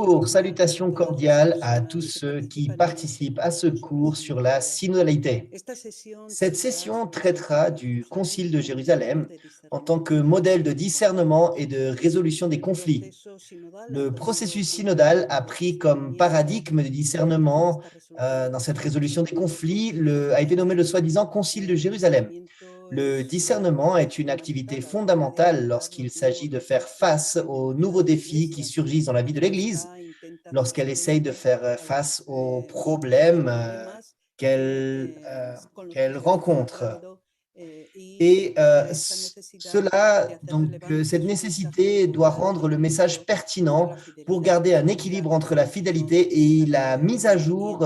Bonjour, salutations cordiales à tous ceux qui participent à ce cours sur la synodalité. Cette session traitera du Concile de Jérusalem en tant que modèle de discernement et de résolution des conflits. Le processus synodal a pris comme paradigme de discernement dans cette résolution des conflits, a été nommé le soi-disant Concile de Jérusalem. Le discernement est une activité fondamentale lorsqu'il s'agit de faire face aux nouveaux défis qui surgissent dans la vie de l'Église, lorsqu'elle essaye de faire face aux problèmes qu'elle rencontre. Et cette nécessité doit rendre le message pertinent pour garder un équilibre entre la fidélité et la mise à jour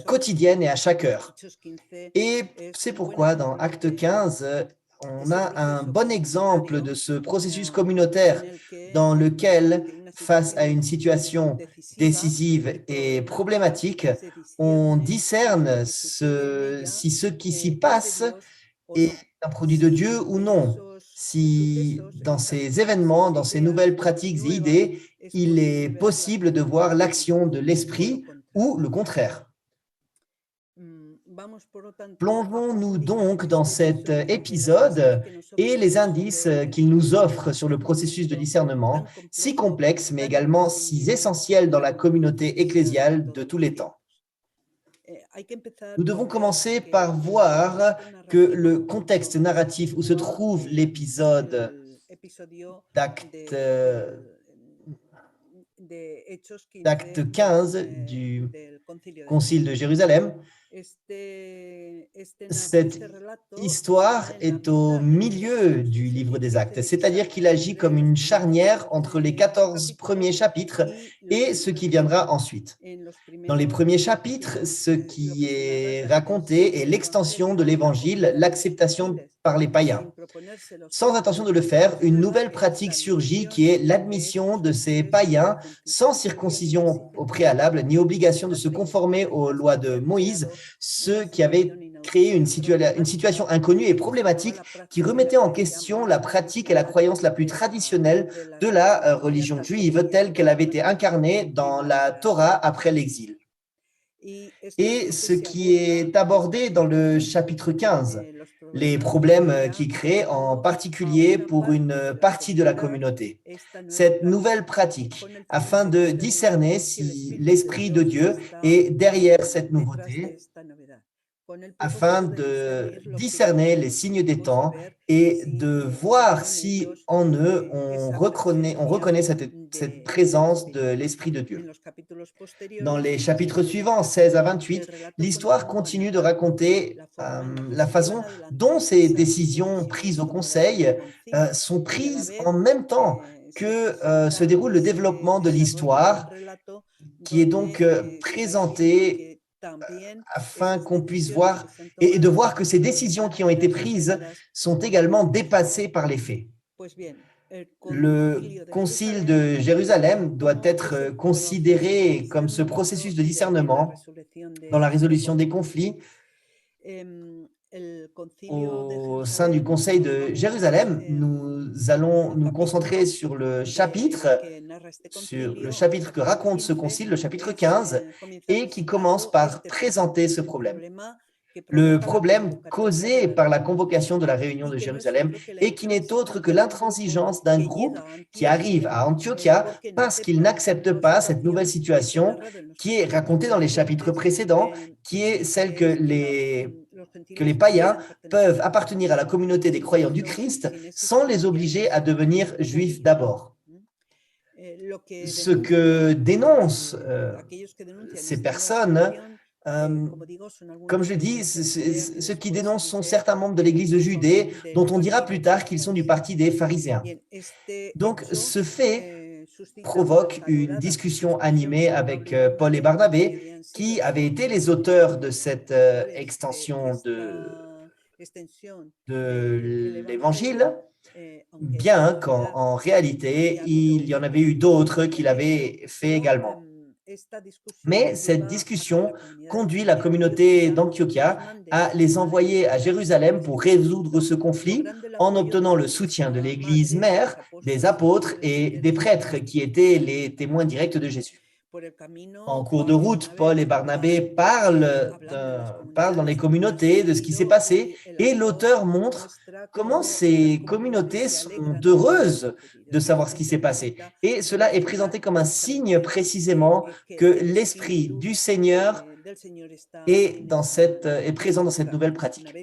quotidienne et à chaque heure. Et c'est pourquoi dans Acte 15, on a un bon exemple de ce processus communautaire dans lequel, face à une situation décisive et problématique, on discerne si ce qui s'y passe est un produit de Dieu ou non. Si dans ces événements, dans ces nouvelles pratiques et idées, il est possible de voir l'action de l'esprit ou le contraire. Plongeons-nous donc dans cet épisode et les indices qu'il nous offre sur le processus de discernement, si complexe mais également si essentiel dans la communauté ecclésiale de tous les temps. Nous devons commencer par voir que le contexte narratif où se trouve l'épisode d'Acte 15 du Concile de Jérusalem. Cette histoire est au milieu du livre des Actes, c'est-à-dire qu'il agit comme une charnière entre les 14 premiers chapitres et ce qui viendra ensuite. Dans les premiers chapitres, ce qui est raconté est l'extension de l'Évangile, l'acceptation par les païens. Sans intention de le faire, une nouvelle pratique surgit qui est l'admission de ces païens sans circoncision au préalable ni obligation de se conformer aux lois de Moïse, ce qui avait créé une situation inconnue et problématique qui remettait en question la pratique et la croyance la plus traditionnelle de la religion juive telle qu'elle avait été incarnée dans la Torah après l'exil. Et ce qui est abordé dans le chapitre 15, les problèmes qui créent en particulier pour une partie de la communauté. Cette nouvelle pratique, afin de discerner si l'Esprit de Dieu est derrière cette nouveauté, afin de discerner les signes des temps et de voir si en eux on reconnaît cette présence de l'Esprit de Dieu. Dans les chapitres suivants, 16 à 28, l'histoire continue de raconter la façon dont ces décisions prises au Conseil sont prises en même temps que se déroule le développement de l'histoire, qui est donc présenté afin qu'on puisse voir et de voir que ces décisions qui ont été prises sont également dépassées par les faits. Le Concile de Jérusalem doit être considéré comme ce processus de discernement dans la résolution des conflits. Au sein du Conseil de Jérusalem, nous allons nous concentrer sur le chapitre que raconte ce concile, le chapitre 15, et qui commence par présenter ce problème. Le problème causé par la convocation de la réunion de Jérusalem et qui n'est autre que l'intransigeance d'un groupe qui arrive à Antiochia parce qu'il n'accepte pas cette nouvelle situation qui est racontée dans les chapitres précédents, qui est celle que les païens peuvent appartenir à la communauté des croyants du Christ sans les obliger à devenir juifs d'abord. Ce que dénoncent ces personnes, comme je dis, ceux qui dénoncent sont certains membres de l'Église de Judée, dont on dira plus tard qu'ils sont du parti des pharisiens. Donc, ce fait provoque une discussion animée avec Paul et Barnabé, qui avaient été les auteurs de cette extension de l'Évangile, bien qu'en réalité, il y en avait eu d'autres qui l'avaient fait également. Mais cette discussion conduit la communauté d'Antiochia à les envoyer à Jérusalem pour résoudre ce conflit en obtenant le soutien de l'Église mère, des apôtres et des prêtres qui étaient les témoins directs de Jésus. En cours de route, Paul et Barnabé parlent dans les communautés de ce qui s'est passé et l'auteur montre comment ces communautés sont heureuses de savoir ce qui s'est passé. Et cela est présenté comme un signe précisément que l'Esprit du Seigneur est présent dans cette nouvelle pratique.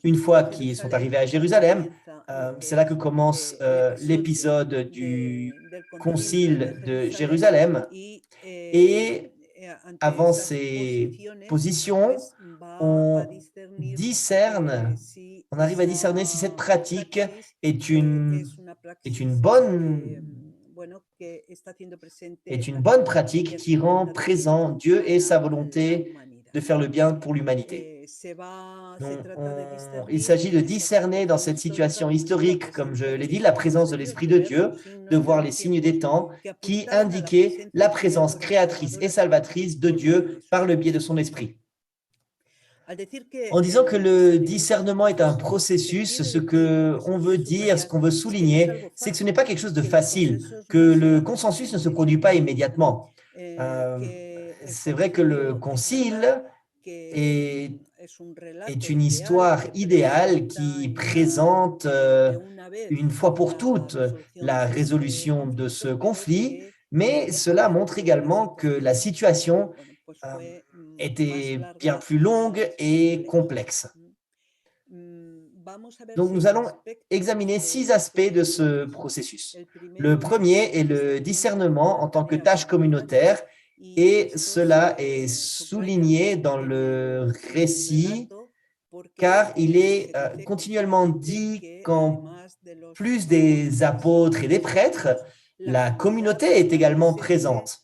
Une fois qu'ils sont arrivés à Jérusalem, c'est là que commence l'épisode du concile de Jérusalem. Et avant ces positions, on arrive à discerner si cette pratique est une bonne pratique qui rend présent Dieu et sa volonté de faire le bien pour l'humanité. Il s'agit de discerner dans cette situation historique, comme je l'ai dit, la présence de l'Esprit de Dieu, de voir les signes des temps qui indiquaient la présence créatrice et salvatrice de Dieu par le biais de son Esprit. En disant que le discernement est un processus, ce qu'on veut dire, ce qu'on veut souligner, c'est que ce n'est pas quelque chose de facile, que le consensus ne se produit pas immédiatement. C'est vrai que le concile est une histoire idéale qui présente une fois pour toutes la résolution de ce conflit, mais cela montre également que la situation était bien plus longue et complexe. Donc, nous allons examiner 6 aspects de ce processus. Le premier est le discernement en tant que tâche communautaire, et cela est souligné dans le récit, car il est continuellement dit qu'en plus des apôtres et des prêtres, la communauté est également présente.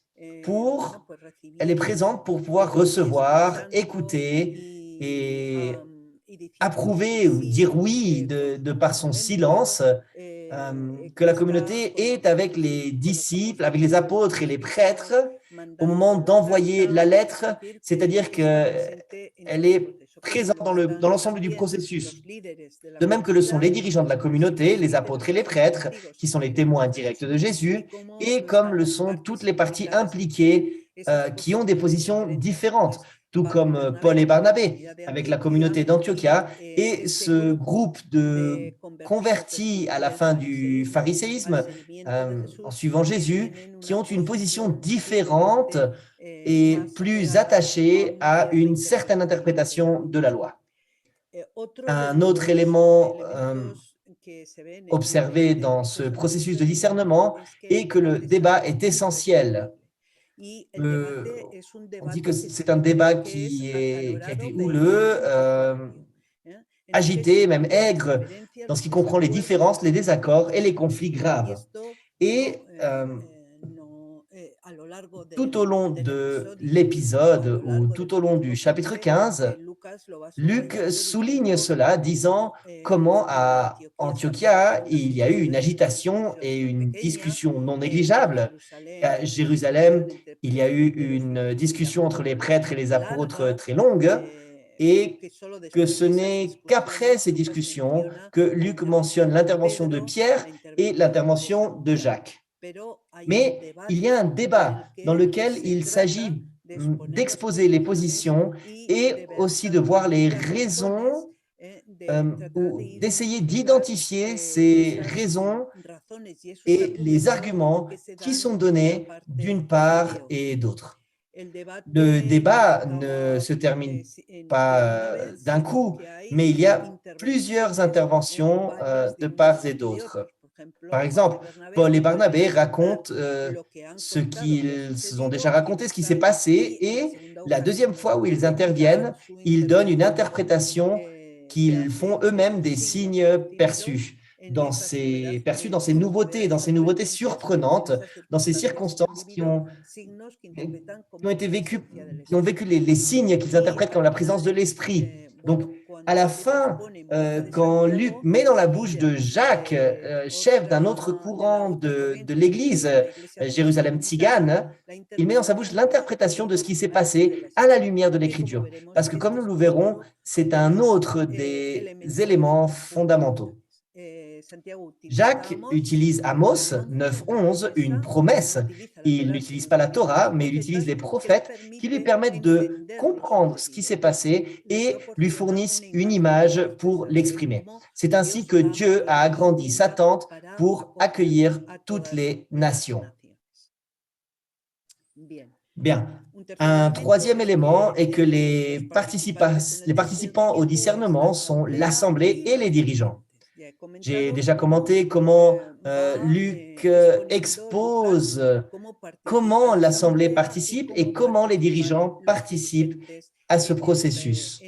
Elle est présente pour pouvoir recevoir, écouter et approuver ou dire oui de par son silence, que la communauté est avec les disciples, avec les apôtres et les prêtres au moment d'envoyer la lettre, c'est-à-dire qu'elle est présente dans l'ensemble du processus. De même que le sont les dirigeants de la communauté, les apôtres et les prêtres, qui sont les témoins directs de Jésus, et comme le sont toutes les parties impliquées qui ont des positions différentes, tout comme Paul et Barnabé avec la communauté d'Antiochia et ce groupe de convertis à la fin du phariséisme en suivant Jésus, qui ont une position différente et plus attachée à une certaine interprétation de la loi. Un autre élément observé dans ce processus de discernement est que le débat est essentiel. On dit que c'est un débat qui a été houleux, agité, même aigre, dans ce qui comprend les différences, les désaccords et les conflits graves. Et tout au long de l'épisode ou tout au long du chapitre 15, Luc souligne cela, disant comment à Antiochia, il y a eu une agitation et une discussion non négligeable. À Jérusalem, il y a eu une discussion entre les prêtres et les apôtres très longue, et que ce n'est qu'après ces discussions que Luc mentionne l'intervention de Pierre et l'intervention de Jacques. Mais il y a un débat dans lequel il s'agit d'exposer les positions et aussi de voir les raisons ou d'essayer d'identifier ces raisons et les arguments qui sont donnés d'une part et d'autre. Le débat ne se termine pas d'un coup, mais il y a plusieurs interventions de part et d'autre. Par exemple, Paul et Barnabé racontent ce qu'ils ont déjà raconté, ce qui s'est passé, et la deuxième fois où ils interviennent, ils donnent une interprétation qu'ils font eux-mêmes des signes perçus. perçu dans ces nouveautés surprenantes, dans ces circonstances qui ont été vécues, qui ont vécu les signes qu'ils interprètent comme la présence de l'Esprit. Donc, à la fin, quand Luc met dans la bouche de Jacques, chef d'un autre courant de l'Église, Jérusalem Tzigane, il met dans sa bouche l'interprétation de ce qui s'est passé à la lumière de l'Écriture. Parce que comme nous le verrons, c'est un autre des éléments fondamentaux. Jacques utilise Amos 9:11, une promesse. Il n'utilise pas la Torah, mais il utilise les prophètes qui lui permettent de comprendre ce qui s'est passé et lui fournissent une image pour l'exprimer. C'est ainsi que Dieu a agrandi sa tente pour accueillir toutes les nations. Bien. Un troisième élément est que les participants au discernement sont l'assemblée et les dirigeants. J'ai déjà commenté comment Luc expose comment l'Assemblée participe et comment les dirigeants participent à ce processus.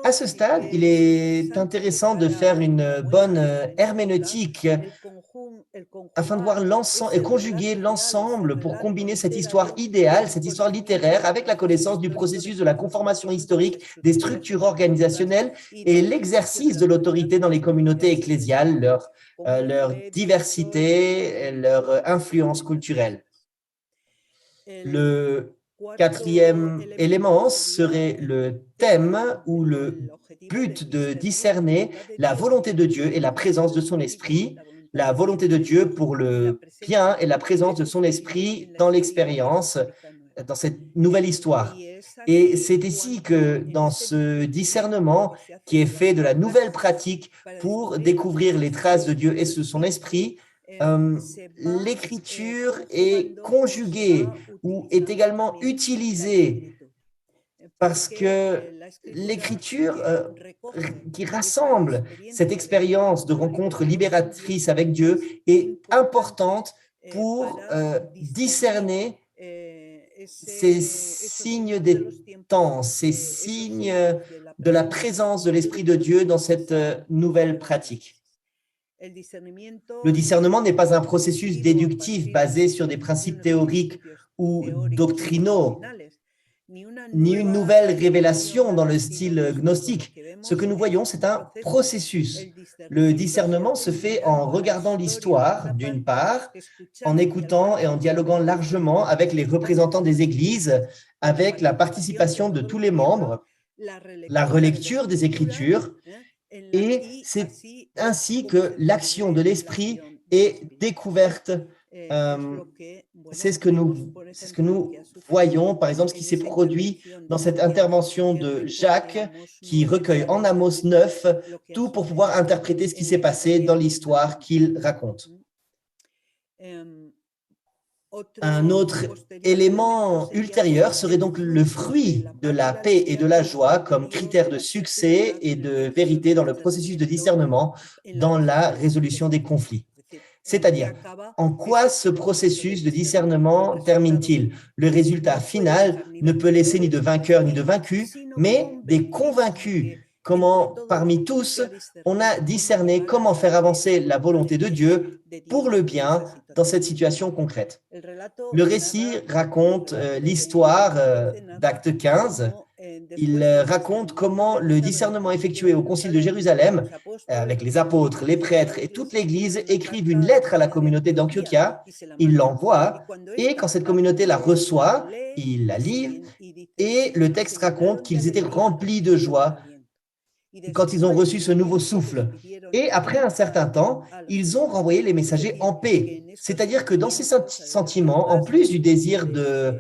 À ce stade, il est intéressant de faire une bonne herméneutique afin de voir l'ensemble et conjuguer l'ensemble pour combiner cette histoire idéale, cette histoire littéraire, avec la connaissance du processus de la conformation historique des structures organisationnelles et l'exercice de l'autorité dans les communautés ecclésiales, leur diversité, leur influence culturelle. Le quatrième élément serait le thème ou le but de discerner la volonté de Dieu et la présence de son esprit, la volonté de Dieu pour le bien et la présence de son esprit dans l'expérience, dans cette nouvelle histoire. Et c'est ici que dans ce discernement qui est fait de la nouvelle pratique pour découvrir les traces de Dieu et de son esprit, l'écriture est conjuguée ou est également utilisée parce que l'écriture qui rassemble cette expérience de rencontre libératrice avec Dieu est importante pour discerner ces signes des temps, ces signes de la présence de l'Esprit de Dieu dans cette nouvelle pratique. Le discernement n'est pas un processus déductif basé sur des principes théoriques ou doctrinaux, ni une nouvelle révélation dans le style gnostique. Ce que nous voyons, c'est un processus. Le discernement se fait en regardant l'histoire, d'une part, en écoutant et en dialoguant largement avec les représentants des églises, avec la participation de tous les membres, la relecture des Écritures, et c'est ainsi que l'action de l'esprit est découverte. C'est ce que nous voyons, par exemple, ce qui s'est produit dans cette intervention de Jacques, qui recueille en Amos 9 tout pour pouvoir interpréter ce qui s'est passé dans l'histoire qu'il raconte. Un autre élément ultérieur serait donc le fruit de la paix et de la joie comme critère de succès et de vérité dans le processus de discernement dans la résolution des conflits. C'est-à-dire, en quoi ce processus de discernement termine-t-il? Le résultat final ne peut laisser ni de vainqueur ni de vaincu, mais des convaincus. Comment, parmi tous, on a discerné comment faire avancer la volonté de Dieu pour le bien dans cette situation concrète. Le récit raconte l'histoire d'Acte 15. Il raconte comment le discernement effectué au Concile de Jérusalem, avec les apôtres, les prêtres et toute l'Église, écrivent une lettre à la communauté d'Antiochia, ils l'envoient, et quand cette communauté la reçoit, ils la lisent, et le texte raconte qu'ils étaient remplis de joie quand ils ont reçu ce nouveau souffle. Et après un certain temps, ils ont renvoyé les messagers en paix. C'est-à-dire que dans ces sentiments, en plus du désir de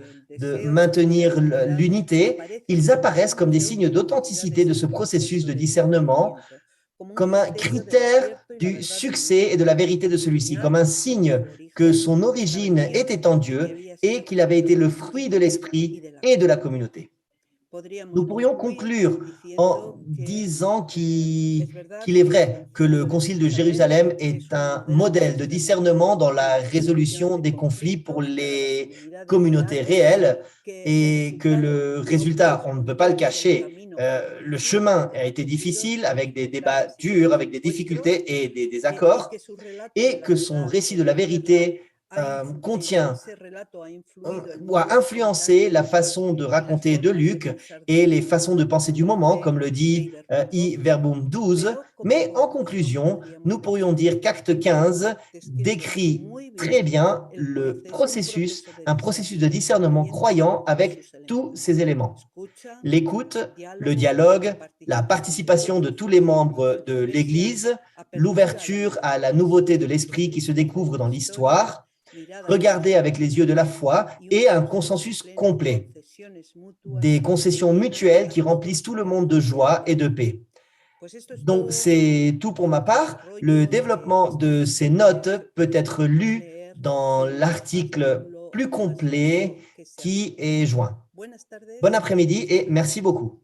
maintenir l'unité, ils apparaissent comme des signes d'authenticité de ce processus de discernement, comme un critère du succès et de la vérité de celui-ci, comme un signe que son origine était en Dieu et qu'il avait été le fruit de l'esprit et de la communauté. Nous pourrions conclure en disant qu'il est vrai que le Concile de Jérusalem est un modèle de discernement dans la résolution des conflits pour les communautés réelles et que le résultat, on ne peut pas le cacher, le chemin a été difficile, avec des débats durs, avec des difficultés et des désaccords, et que son récit de la vérité contient ou a influencé la façon de raconter de Luc et les façons de penser du moment, comme le dit I Verbum 12. Mais en conclusion, nous pourrions dire qu'Acte 15 décrit très bien un processus de discernement croyant avec tous ces éléments. L'écoute, le dialogue, la participation de tous les membres de l'Église, l'ouverture à la nouveauté de l'esprit qui se découvre dans l'histoire, regarder avec les yeux de la foi et un consensus complet, des concessions mutuelles qui remplissent tout le monde de joie et de paix. Donc, c'est tout pour ma part. Le développement de ces notes peut être lu dans l'article plus complet qui est joint. Bon après-midi et merci beaucoup.